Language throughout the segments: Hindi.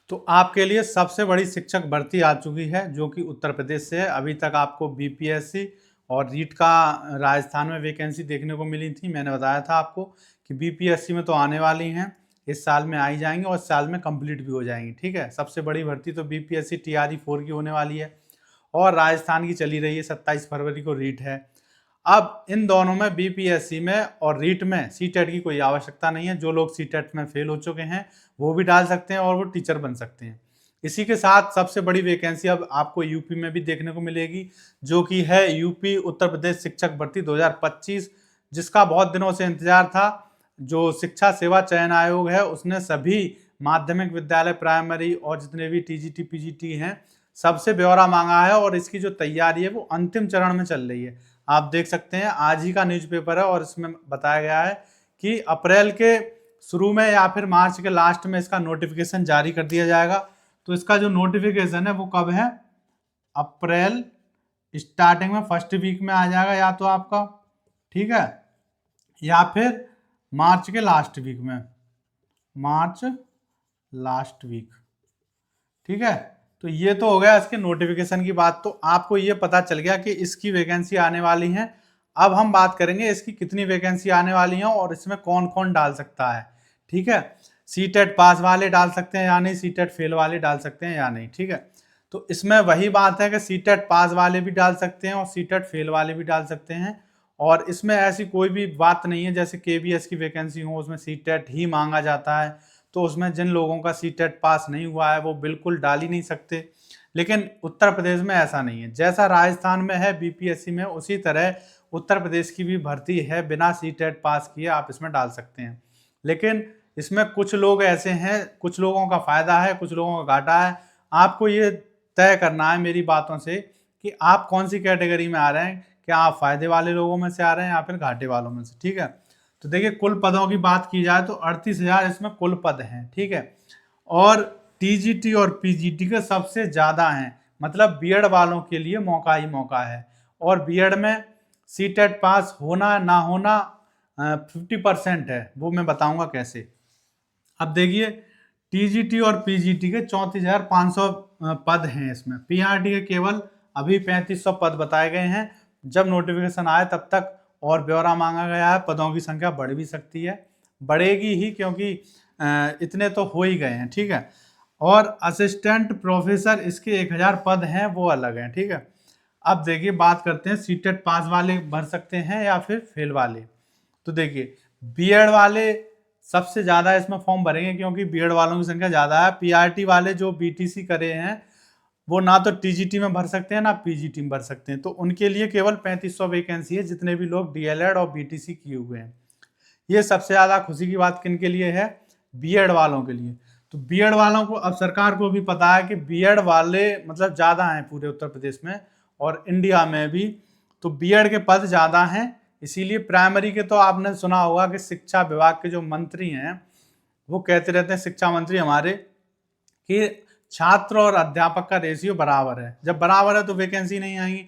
तो आपके लिए सबसे बड़ी शिक्षक भर्ती आ चुकी है जो कि उत्तर प्रदेश से है। अभी तक आपको बीपीएससी और रीट का राजस्थान में वैकेंसी देखने को मिली थी। मैंने बताया था आपको कि बीपीएससी में तो आने वाली हैं, इस साल में आई जाएंगी और इस साल में कंप्लीट भी हो जाएंगी। ठीक है, सबसे बड़ी भर्ती तो बीपीएससी टीआरई 4 की होने वाली है और राजस्थान की चली रही है। 27 फरवरी को रीट है। अब इन दोनों में बीपीएससी में और रीट में सीटेट की कोई आवश्यकता नहीं है। जो लोग सीटेट में फेल हो चुके हैं वो भी डाल सकते हैं और वो टीचर बन सकते हैं। इसी के साथ सबसे बड़ी वैकेंसी अब आपको यूपी में भी देखने को मिलेगी, जो कि है यूपी उत्तर प्रदेश शिक्षक भर्ती 2025, जिसका बहुत दिनों से इंतजार था। जो शिक्षा सेवा चयन आयोग है उसने सभी माध्यमिक विद्यालय, प्राइमरी और जितने भी टीजीटी पीजीटी हैं सबसे ब्यौरा मांगा है और इसकी जो तैयारी है वो अंतिम चरण में चल रही है। आप देख सकते हैं आज ही का न्यूज़पेपर है और इसमें बताया गया है कि अप्रैल के शुरू में या फिर मार्च के लास्ट में इसका नोटिफिकेशन जारी कर दिया जाएगा। तो इसका जो नोटिफिकेशन है वो कब है? अप्रैल स्टार्टिंग में फर्स्ट वीक में आ जाएगा या तो आपका, ठीक है, या फिर मार्च के लास्ट वीक में, मार्च लास्ट वीक। ठीक है, तो ये तो हो गया इसके नोटिफिकेशन की बात। तो आपको ये पता चल गया कि इसकी वैकेंसी आने वाली है। अब हम बात करेंगे इसकी कितनी वैकेंसी आने वाली है और इसमें कौन कौन डाल सकता है। ठीक है, सीटेट पास वाले डाल सकते हैं या नहीं, सीटेट फेल वाले डाल सकते हैं या नहीं। ठीक है, तो इसमें वही बात है कि सीटेट पास वाले भी डाल सकते हैं और सीटेट फेल वाले भी डाल सकते हैं। और इसमें ऐसी कोई भी बात नहीं है जैसे केवीएस की वैकेंसी हो उसमें सीटेट ही मांगा जाता है, तो उसमें जिन लोगों का सीटेट पास नहीं हुआ है वो बिल्कुल डाल ही नहीं सकते। लेकिन उत्तर प्रदेश में ऐसा नहीं है। जैसा राजस्थान में है बीपीएससी में, उसी तरह उत्तर प्रदेश की भी भर्ती है। बिना सीटेट पास किए आप इसमें डाल सकते हैं। लेकिन इसमें कुछ लोग ऐसे हैं, कुछ लोगों का फायदा है, कुछ लोगों का घाटा है। आपको ये तय करना है मेरी बातों से कि आप कौन सी कैटेगरी में आ रहे हैं, क्या आप फायदे वाले लोगों में से आ रहे हैं या फिर घाटे वालों में से। ठीक है, तो देखिए कुल पदों की बात की जाए तो 38,000 इसमें कुल पद हैं। ठीक है, और टीजीटी और पीजीटी के सबसे ज्यादा हैं, मतलब बीएड वालों के लिए मौका ही मौका है। और बीएड में सीटेट पास होना ना होना 50% है, वो मैं बताऊंगा कैसे। अब देखिए टीजीटी और पीजीटी के 34,500 पद हैं इसमें। पीआरटी के केवल अभी 3500 पद बताए गए हैं। जब नोटिफिकेशन आए तब तक और ब्यौरा मांगा गया है। पदों की संख्या बढ़ भी सकती है, बढ़ेगी ही, क्योंकि इतने तो हो ही गए हैं। ठीक है, और असिस्टेंट प्रोफेसर इसके 1000 पद हैं, वो अलग हैं। ठीक है, अब देखिए बात करते हैं सीटेट पास वाले भर सकते हैं या फिर फेल वाले। तो देखिए बीएड वाले सबसे ज्यादा इसमें फॉर्म भरेंगे क्योंकि बीएड वालों की संख्या ज्यादा है। पीआरटी वाले जो बीटीसी करे हैं वो ना तो टीजीटी में भर सकते हैं ना पीजीटी में भर सकते हैं, तो उनके लिए केवल 3500 वैकेंसी है, जितने भी लोग डीएलएड और बीटीसी किए हुए हैं। ये सबसे ज्यादा खुशी की बात किन के लिए है? बीएड वालों के लिए। तो बीएड वालों को अब सरकार को भी पता है कि बीएड वाले मतलब ज्यादा हैं पूरे उत्तर प्रदेश में और इंडिया में भी, तो बीएड के पद ज्यादा हैं। इसीलिए प्राइमरी के तो आपने सुना होगा कि शिक्षा विभाग के जो मंत्री हैं वो कहते रहते हैं, शिक्षा मंत्री हमारे, कि छात्र और अध्यापक का रेशियो बराबर है। जब बराबर है तो वैकेंसी नहीं आएगी।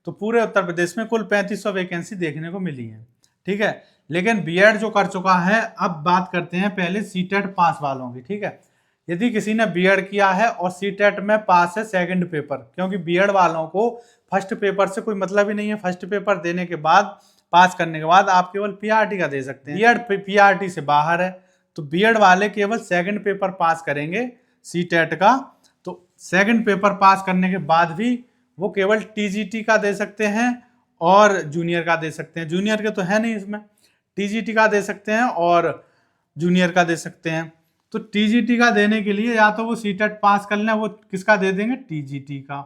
तो पूरे उत्तर प्रदेश में कुल 3500 वैकेंसी देखने को मिली है। ठीक है, लेकिन बीएड जो कर चुका है, अब बात करते हैं पहले सीटेट पास वालों की। ठीक है, यदि किसी ने बीएड किया है और सीटेट में पास है सेकंड पेपर, क्योंकि बीएड वालों को फर्स्ट पेपर से कोई मतलब ही नहीं है। फर्स्ट पेपर देने के बाद, पास करने के बाद आप केवल पीआरटी का दे सकते हैं। बीएड पीआरटी से बाहर है, तो बीएड वाले केवल सेकंड पेपर पास करेंगे सीटेट का। तो सेकंड पेपर पास करने के बाद भी वो केवल टीजीटी का दे सकते हैं और जूनियर का दे सकते हैं। जूनियर के तो है नहीं इसमें, टीजीटी का दे सकते हैं और जूनियर का दे सकते हैं। तो टीजीटी का देने के लिए या तो वो सीटेट पास कर लें, वो किसका दे देंगे? टीजीटी का।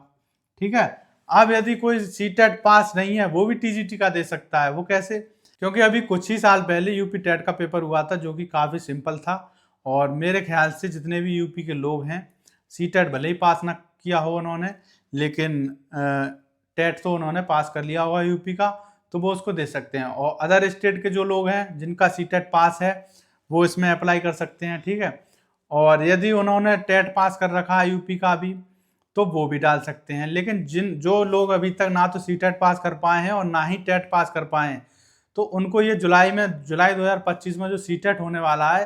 ठीक है, अब यदि कोई सीटेट पास नहीं है वो भी टीजीटी का दे सकता है। वो कैसे? क्योंकि अभी कुछ ही साल पहले यूपी टेट का पेपर हुआ था जो कि काफी सिंपल था और मेरे ख्याल से जितने भी यूपी के लोग हैं, सीटेट भले ही पास ना किया हो उन्होंने, लेकिन टेट तो उन्होंने पास कर लिया होगा यूपी का, तो वो उसको दे सकते हैं। और अदर स्टेट के जो लोग हैं जिनका सीटेट पास है वो इसमें अप्लाई कर सकते हैं। ठीक है, और यदि उन्होंने टेट पास कर रखा है यूपी का भी तो वो भी डाल सकते हैं। लेकिन जो लोग अभी तक ना तो सीटेट पास कर पाए हैं और ना ही टेट पास कर पाए हैं, तो उनको ये जुलाई 2025 में जो सीटेट होने वाला है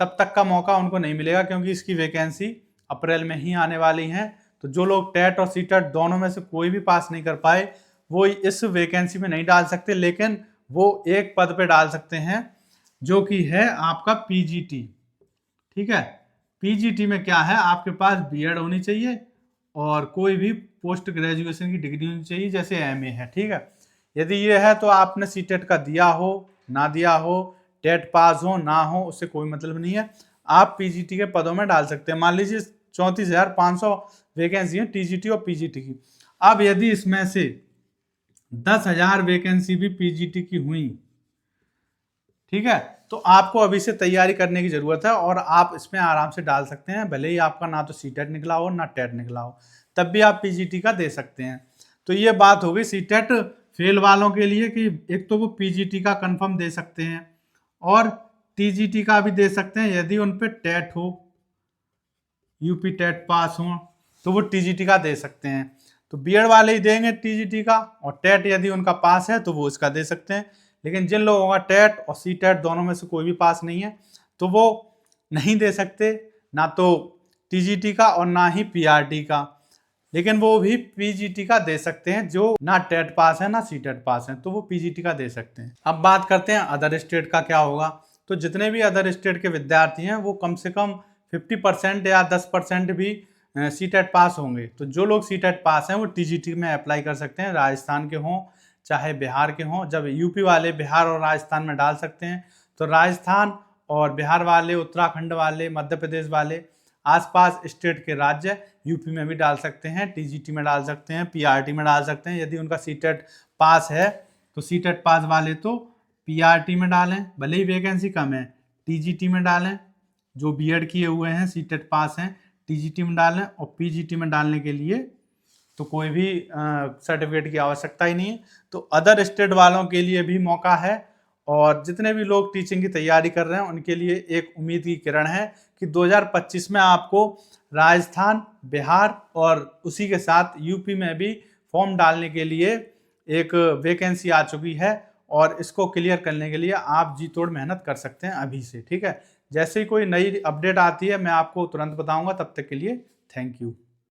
तब तक का मौका उनको नहीं मिलेगा, क्योंकि इसकी वैकेंसी अप्रैल में ही आने वाली है। तो जो लोग टेट और सीटेट दोनों में से कोई भी पास नहीं कर पाए वो इस वैकेंसी में नहीं डाल सकते, लेकिन वो एक पद पे डाल सकते हैं जो कि है आपका पीजीटी। ठीक है, पीजीटी में क्या है, आपके पास बीएड होनी चाहिए और कोई भी पोस्ट ग्रेजुएशन की डिग्री होनी चाहिए, जैसे एमए है। ठीक है, यदि ये है तो आपने सीटेट का दिया हो ना दिया हो, टेट पास हो ना हो, उससे कोई मतलब नहीं है, आप पीजीटी के पदों में डाल सकते हैं। मान लीजिए 34,500 वैकेंसी है टीजीटी और पीजीटी की। अब यदि इसमें से 10,000 वैकेंसी भी पीजीटी की हुई, ठीक है, तो आपको अभी से तैयारी करने की जरूरत है और आप इसमें आराम से डाल सकते हैं। भले ही आपका ना तो सीटेट निकला हो ना टेट निकला हो, तब भी आप पीजीटी का दे सकते हैं। तो ये बात हो गई सीटेट फेल वालों के लिए कि एक तो वो पीजीटी का कंफर्म दे सकते हैं और टीजीटी का भी दे सकते हैं। यदि उन पे टेट हो, यूपी टेट पास हो, तो वो टीजीटी का दे सकते हैं। तो बीएड वाले ही देंगे टीजीटी का, और टेट यदि उनका पास है तो वो इसका दे सकते हैं। लेकिन जिन लोगों का टेट और सी टेट दोनों में से कोई भी पास नहीं है तो वो नहीं दे सकते, ना तो टीजीटी का और ना ही पीआरटी का। लेकिन वो भी पीजीटी का दे सकते हैं, जो ना टेट पास है ना सी टेट पास है, तो वो पीजीटी का दे सकते हैं। अब बात करते हैं अदर स्टेट का क्या होगा। तो जितने भी अदर स्टेट के विद्यार्थी हैं वो कम से कम 50% या 10% भी सी टेट पास होंगे। तो जो लोग सी टेट पास हैं वो टीजीटी में अप्लाई कर सकते हैं, राजस्थान के हों चाहे बिहार के हों। जब यूपी वाले बिहार और राजस्थान में डाल सकते हैं, तो राजस्थान और बिहार वाले, उत्तराखंड वाले, मध्य प्रदेश वाले, आसपास स्टेट के राज्य यूपी में भी डाल सकते हैं, टीजीटी में डाल सकते हैं, पीआरटी में डाल सकते हैं। यदि उनका सीटेट पास है तो सीटेट पास वाले तो पीआरटी में डालें, भले ही वैकेंसी कम है, टीजीटी में डालें। जो बीएड किए हुए हैं सीटेट पास हैं टीजीटी में डालें, और पीजीटी में डालने के लिए तो कोई भी सर्टिफिकेट की आवश्यकता ही नहीं है। तो अदर स्टेट वालों के लिए भी मौका है, और जितने भी लोग टीचिंग की तैयारी कर रहे हैं उनके लिए एक उम्मीद की किरण है कि 2025 में आपको राजस्थान, बिहार और उसी के साथ यूपी में भी फॉर्म डालने के लिए एक वैकेंसी आ चुकी है, और इसको क्लियर करने के लिए आप जी तोड़ मेहनत कर सकते हैं अभी से। ठीक है, जैसे ही कोई नई अपडेट आती है मैं आपको तुरंत बताऊंगा। तब तक के लिए थैंक यू।